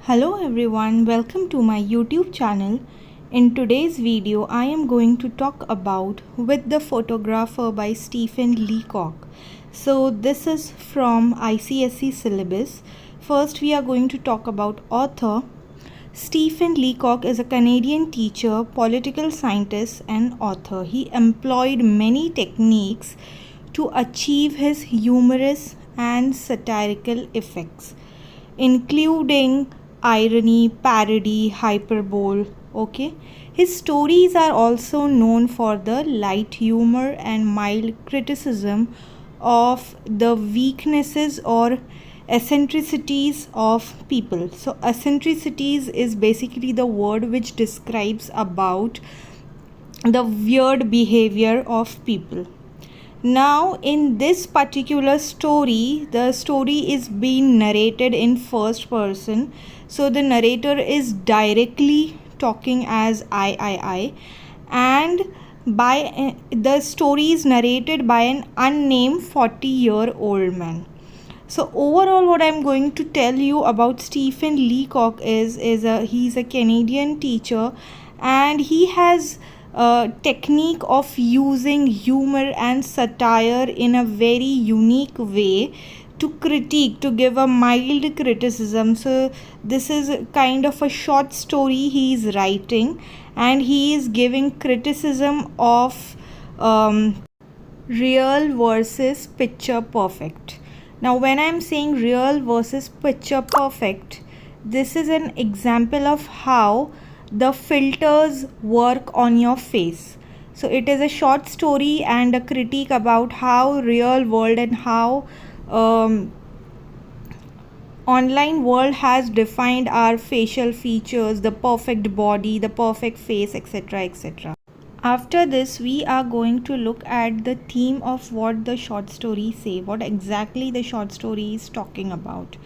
Hello everyone, welcome to my YouTube channel. In today's video, I am going to talk about With the Photographer by Stephen Leacock. So this is from ICSE syllabus. First we are going to talk about author. Stephen Leacock is a Canadian teacher, political scientist and author. He employed many techniques to achieve his humorous and satirical effects, including irony, parody, hyperbole. Okay, his stories are also known for the light humor and mild criticism of the weaknesses or eccentricities of people. So eccentricities is basically the word which describes about the weird behavior of people. Now in this particular story, the story is being narrated in first person, so the narrator is directly talking as I, and by the story is narrated by an unnamed 40-year-old man. So overall, what I'm going to tell you about Stephen Leacock is he's a Canadian teacher, and he has a technique of using humor and satire in a very unique way to critique, to give a mild criticism. So this is kind of a short story he is writing, and he is giving criticism of real versus picture perfect. Now when I'm saying real versus picture perfect, this is an example of how the filters work on your face. So it is a short story and a critique about how real world and how online world has defined our facial features, the perfect body, the perfect face, etc, etc. After this, we are going to look at the theme of what the short story say, what exactly the short story is talking about.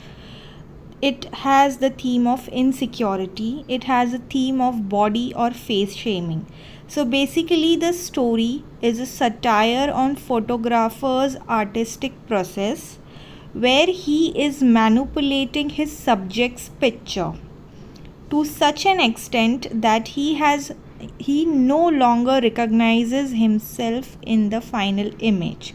It has the theme of insecurity. It has a theme of body or face shaming. So basically the story is a satire on photographer's artistic process, where he is manipulating his subject's picture to such an extent that he no longer recognizes himself in the final image.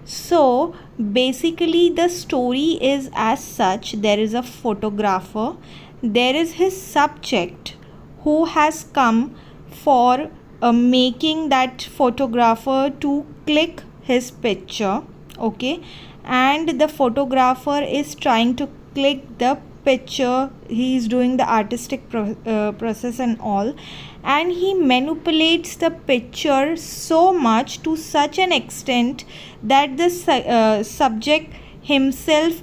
So basically the story is as such: there is a photographer, there is his subject who has come for making that photographer to click his picture, okay, and the photographer is trying to click the picture. He is doing the artistic process and all, and he manipulates the picture so much, to such an extent that the subject himself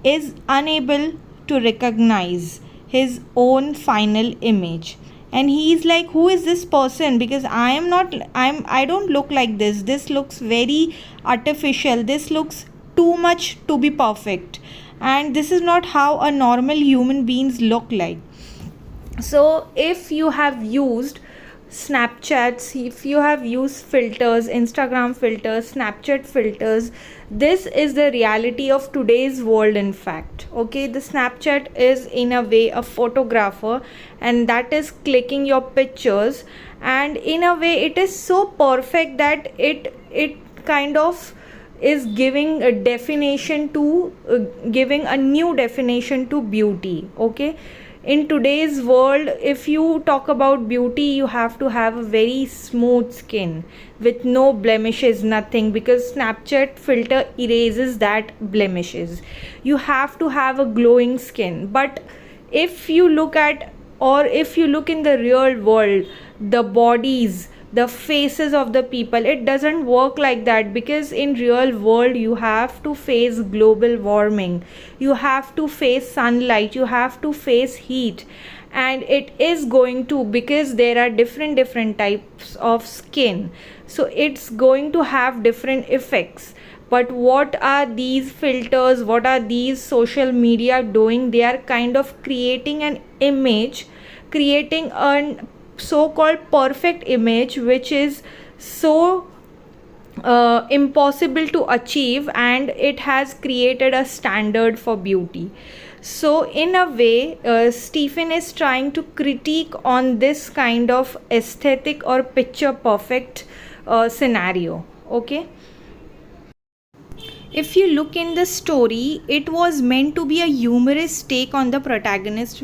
is unable to recognize his own final image, and he is like, who is this person? Because I don't look like this. This looks very artificial. This looks too much to be perfect, and this is not how a normal human beings look like. So if you have used Snapchats, if you have used filters, Instagram filters, Snapchat filters, this is the reality of today's world. In fact, okay, the Snapchat is in a way a photographer, and that is clicking your pictures, and in a way it is so perfect that it kind of is giving a definition to giving a new definition to beauty. Okay, in today's world, if you talk about beauty, you have to have a very smooth skin with no blemishes, nothing, because Snapchat filter erases that blemishes. You have to have a glowing skin. But if you look at, or if you look in the real world, the bodies, the faces of the people, it doesn't work like that, because in real world you have to face global warming, you have to face sunlight, you have to face heat, and it is going to, because there are different types of skin, so it's going to have different effects. But what are these filters, what are these social media doing? They are kind of creating an image, creating an so-called perfect image, which is so impossible to achieve, and it has created a standard for beauty. So in a way, Stephen is trying to critique on this kind of aesthetic or picture perfect scenario. Okay, if you look in the story, it was meant to be a humorous take on the protagonist's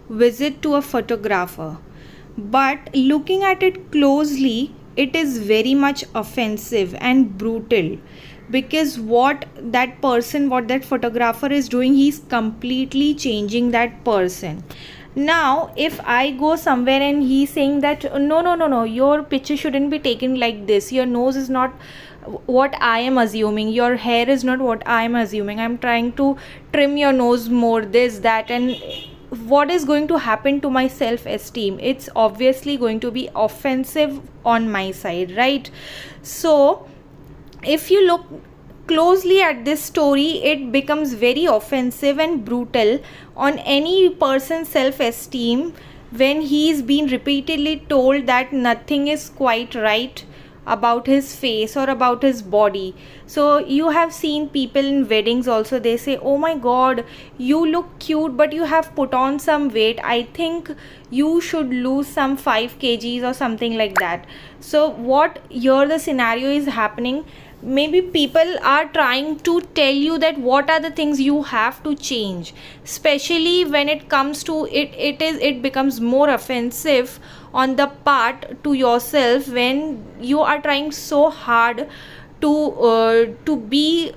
visit to a photographer. But looking at it closely, it is very much offensive and brutal, because what that photographer is doing, he's completely changing that person. Now if I go somewhere and he's saying that no, your picture shouldn't be taken like this, your nose is not what I am assuming, your hair is not what I am assuming, I'm trying to trim your nose more, this that, and what is going to happen to my self esteem? It's obviously going to be offensive on my side, right? So if you look closely at this story, it becomes very offensive and brutal on any person's self esteem when he's been repeatedly told that nothing is quite right about his face or about his body. So you have seen people in weddings also, they say, oh my god, you look cute but you have put on some weight, I think you should lose some 5 kgs or something like that. So what here the scenario is happening, maybe people are trying to tell you that what are the things you have to change, especially when it comes to it becomes more offensive on the part to yourself when you are trying so hard to be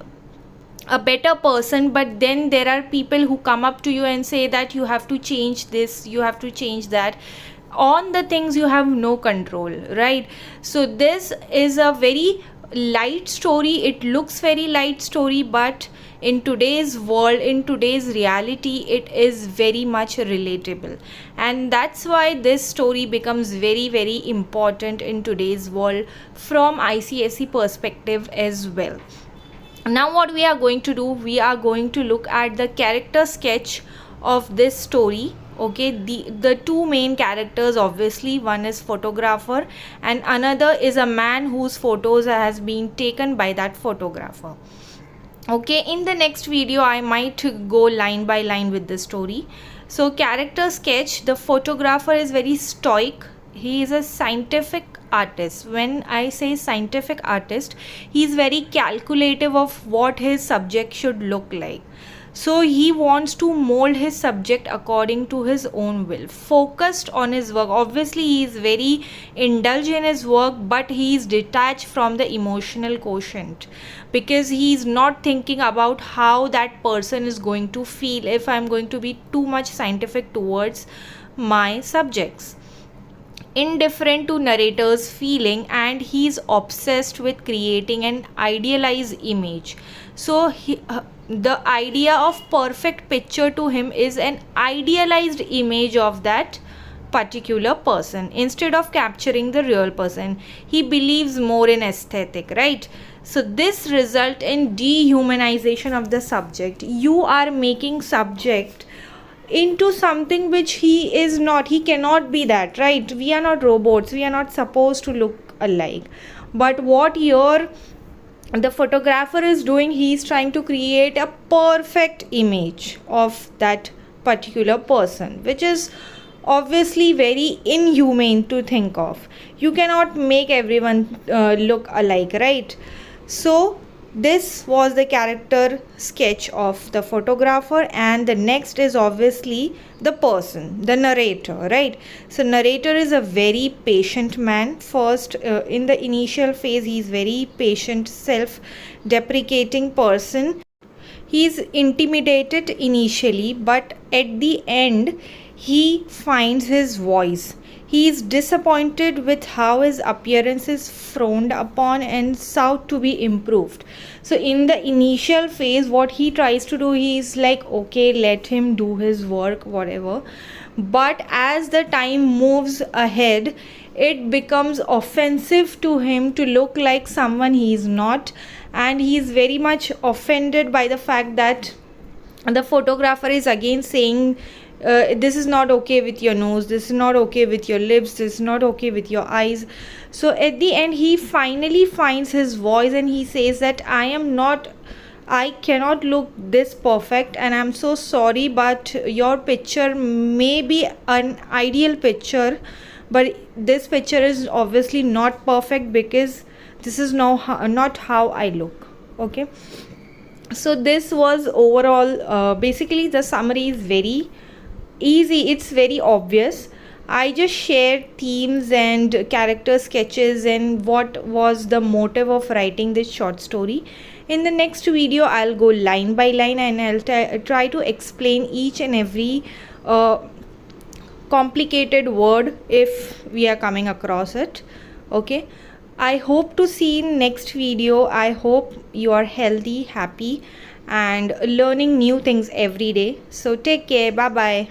a better person, but then there are people who come up to you and say that you have to change this, you have to change that, on the things you have no control, right? So this is a very light story, it looks very light story, but in today's world, in today's reality, it is very much relatable, and that's why this story becomes very very important in today's world from ICSE perspective as well. Now what we are going to do, we are going to look at the character sketch of this story. Okay, the two main characters, obviously one is photographer and another is a man whose photos has been taken by that photographer. Okay, in the next video I might go line by line with the story. So character sketch, the photographer is very stoic, he is a scientific artist. When I say scientific artist, he is very calculative of what his subject should look like. So he wants to mold his subject according to his own will, focused on his work. Obviously he is very indulged in his work, but he is detached from the emotional quotient, because he is not thinking about how that person is going to feel if I am going to be too much scientific towards my subjects. Indifferent to narrator's feeling, and he is obsessed with creating an idealized image. So the idea of perfect picture to him is an idealized image of that particular person instead of capturing the real person. He believes more in aesthetic, right? So this result in dehumanization of the subject. You are making subject into something which he is not, he cannot be that, right? We are not robots, we are not supposed to look alike. But what here the photographer is doing, he is trying to create a perfect image of that particular person, which is obviously very inhumane to think of. You cannot make everyone look alike, right? So this was the character sketch of the photographer, and the next is obviously the person, the narrator, right? So narrator is a very patient man. First in the initial phase, he is very patient, self-deprecating person. He is intimidated initially, but at the end he finds his voice. He is disappointed with how his appearance is frowned upon and sought to be improved. So in the initial phase, what he tries to do, he is like, okay, let him do his work, whatever. But as the time moves ahead, it becomes offensive to him to look like someone he is not, and he is very much offended by the fact that the photographer is again saying, this is not okay with your nose, this is not okay with your lips, this is not okay with your eyes. So at the end he finally finds his voice and he says that I am not I cannot look this perfect, and I'm so sorry, but your picture may be an ideal picture, but this picture is obviously not perfect because this is not how I look. Okay, so this was overall, basically the summary is very easy, it's very obvious. I just shared themes and character sketches and what was the motive of writing this short story. In the next video I'll go line by line and I'll try to explain each and every complicated word if we are coming across it. Okay, I hope to see in next video. I hope you are healthy, happy and learning new things every day. So take care. Bye bye.